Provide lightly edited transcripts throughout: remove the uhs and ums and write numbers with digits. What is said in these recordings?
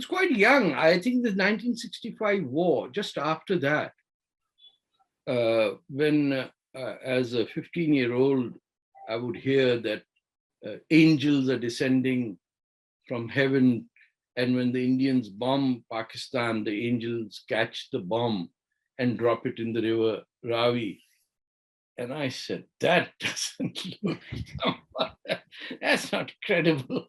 was quite young. I think the 1965 war, just after that, when as a 15-year-old, I would hear that angels are descending from heaven, and when the Indians bomb Pakistan, the angels catch the bomb and drop it in the river Ravi. And I said, that doesn't look, that's not credible.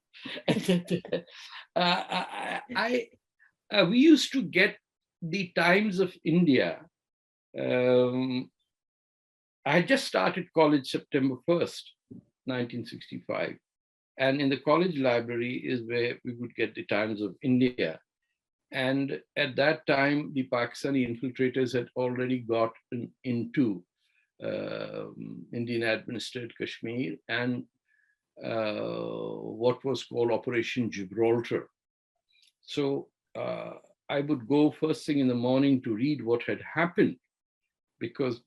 We used to get the Times of India. I just started college September 1st, 1965. And in the college library is where we would get the Times of India. And at that time, the Pakistani infiltrators had already gotten into Indian administered Kashmir and what was called Operation Gibraltar. So I would go first thing in the morning to read what had happened, because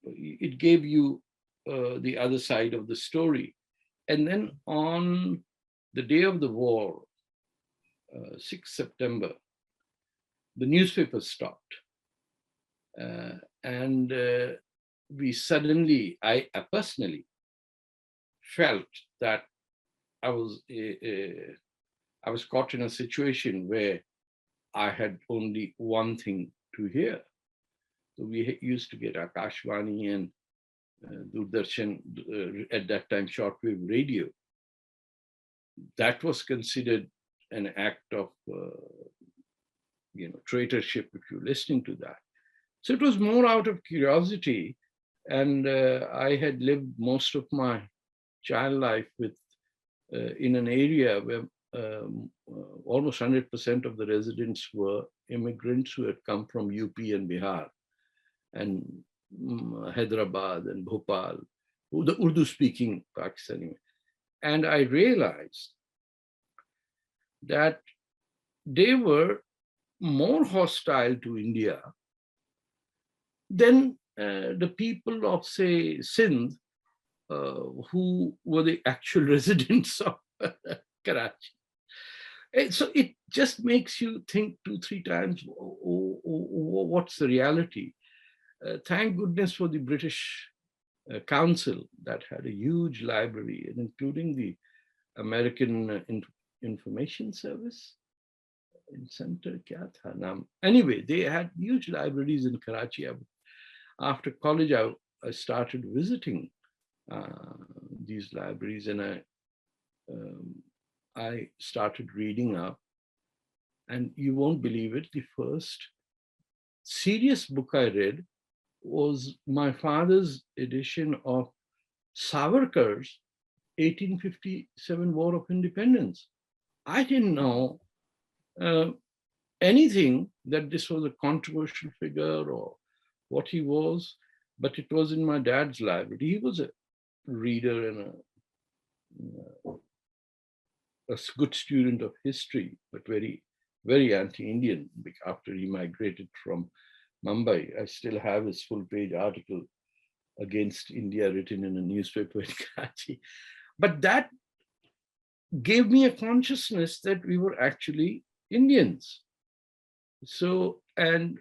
it gave you the other side of the story. And then on the day of the war, 6th September, the newspapers stopped. And we suddenly, I personally felt that I was caught in a situation where I had only one thing to hear. So we used to get Akashvani and Doordarshan, at that time shortwave radio. That was considered an act of traitorship if you're listening to that. So it was more out of curiosity. And I had lived most of my child life in an area where almost 100% of the residents were immigrants who had come from UP and Bihar and Hyderabad and Bhopal, the Urdu-speaking Pakistani. And I realized that they were more hostile to India than the people of, say, Sindh, who were the actual residents of Karachi. And so it just makes you think 2-3 times, what's the reality? Thank goodness for the British Council that had a huge library, including the American Information Service in Center. Anyway, they had huge libraries in Karachi. After college, I started visiting these libraries, and I started reading up. And you won't believe it, the first serious book I read was my father's edition of Savarkar's 1857 War of Independence. I didn't know anything that this was a controversial figure or what he was, but it was in my dad's library. He was a reader and a good student of history, but very, very anti-Indian after he migrated from Mumbai. I still have his full-page article against India written in a newspaper in Karachi. But that gave me a consciousness that we were actually Indians. So, and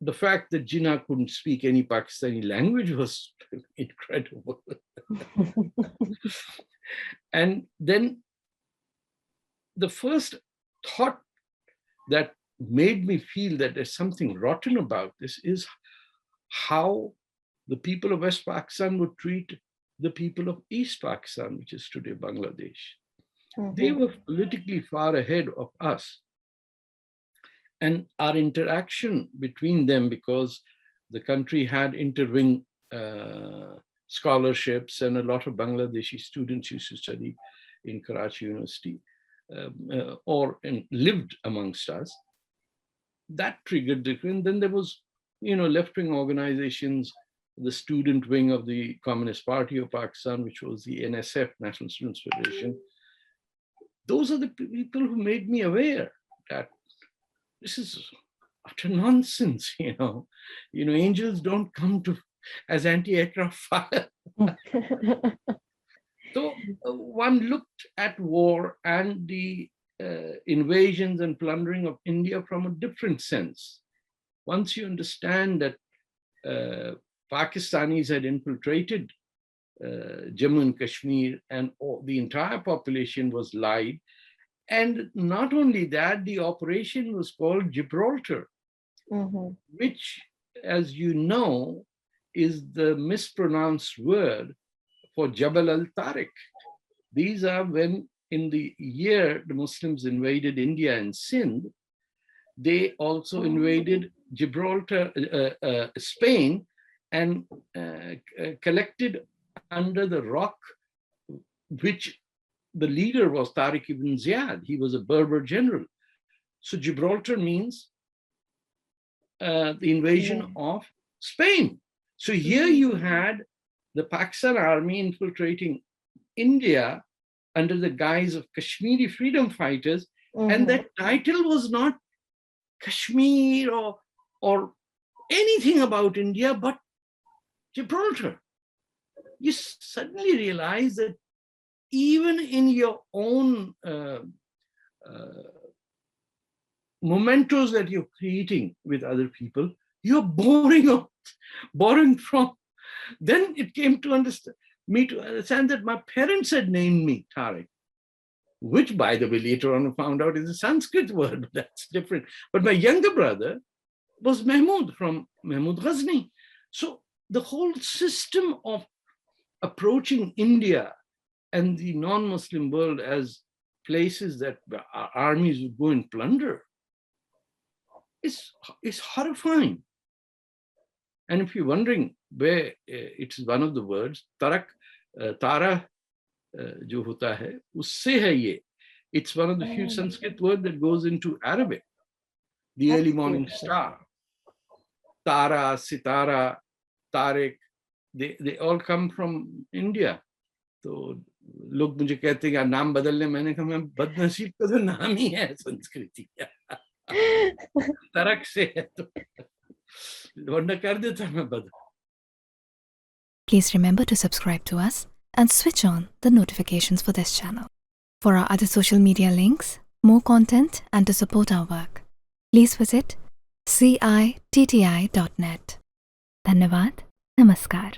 the fact that Jinnah couldn't speak any Pakistani language was incredible. And then the first thought that made me feel that there's something rotten about this is how the people of West Pakistan would treat the people of East Pakistan, which is today Bangladesh. Mm-hmm. They were politically far ahead of us. And our interaction between them, because the country had interwing scholarships, and a lot of Bangladeshi students used to study in Karachi University or lived amongst us. That triggered different. Then there was, left-wing organizations, the student wing of the Communist Party of Pakistan, which was the NSF, National Students Federation. Those are the people who made me aware that this is utter nonsense, angels don't come to as anti-aircraft fire. So one looked at war and the invasions and plundering of India from a different sense. Once you understand that Pakistanis had infiltrated Jammu and Kashmir, and the entire population was lied. And not only that, the operation was called Gibraltar, which, as you know, is the mispronounced word for Jabal al-Tariq. These are when, in the year the Muslims invaded India and Sindh, they also invaded Gibraltar, Spain, and collected under the rock, which the leader was Tariq ibn Ziyad. He was a Berber general. So Gibraltar means the invasion of Spain. So here you had the Pakistan army infiltrating India under the guise of Kashmiri freedom fighters, and that title was not Kashmir or anything about India, but Gibraltar. You suddenly realize that even in your own mementos that you're creating with other people, you're borrowing from. Then it came to me to understand that my parents had named me Tarek, which, by the way, later on I found out is a Sanskrit word, but that's different. But my younger brother was Mahmud from Mahmud of Ghazni. So the whole system of approaching India and the non-Muslim world as places that our armies would go and plunder is horrifying. And if you're wondering where it's one of the words, Tara jo hota hai, usse hai ye. It's one of the few Sanskrit words that goes into Arabic. The early morning star. Tara, Sitara, Tarek, they all come from India. तो लोग मुझे कहते हैं कि नाम बदलने, मैंने कहा मैं बदनसीब का तो नाम ही है संस्कृति तरक से है तो वरना कर देता मैं बदल. Please remember to subscribe to us and switch on the notifications for this channel. For our other social media links, more content, and to support our work, please visit citti.net. Dhanyavad. Namaskar.